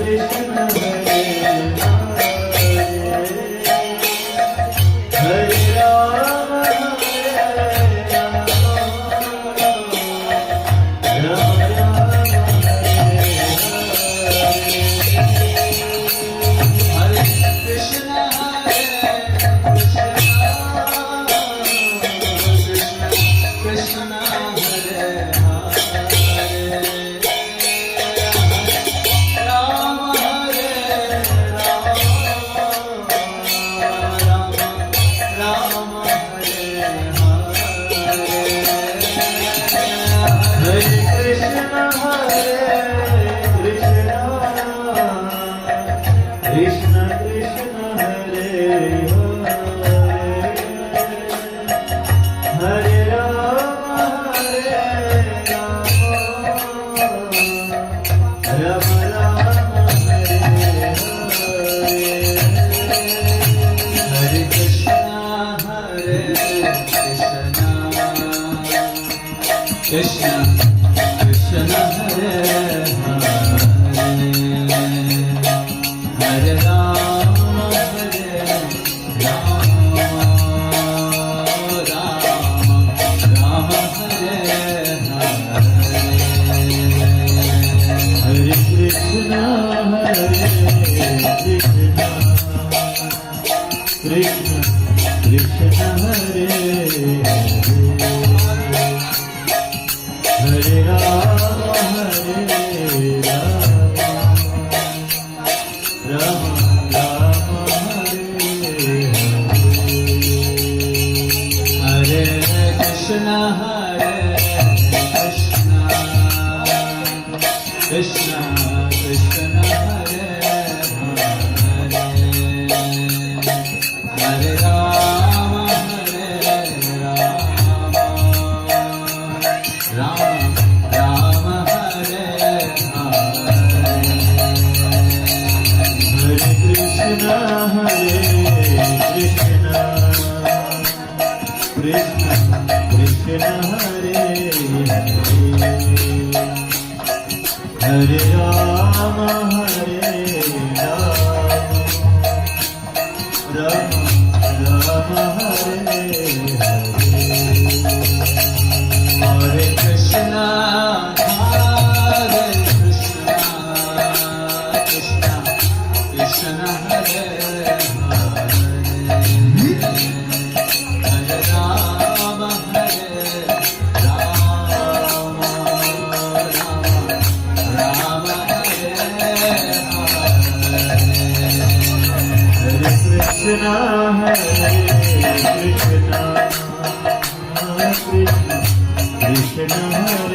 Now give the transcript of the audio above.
Krishna Krishna Hare Hare Hare Rama Hare Rama Rama Rama Hare Hare Hare Krishna Krishna Krishna Hare Hare Rama Hare Rama Rama Rama Hare Hare Krishna Krishna Krishna Hare Hare Rama Hare Rama Rama Hare Hare Krishna Krishna Krishna Hare Hare Rama Hare Rama Rama Hare Hare Krishna Krishna Krishna Hare Hare Rama Hare Rama Rama Hare Hare Krishna Krishna Krishna Hare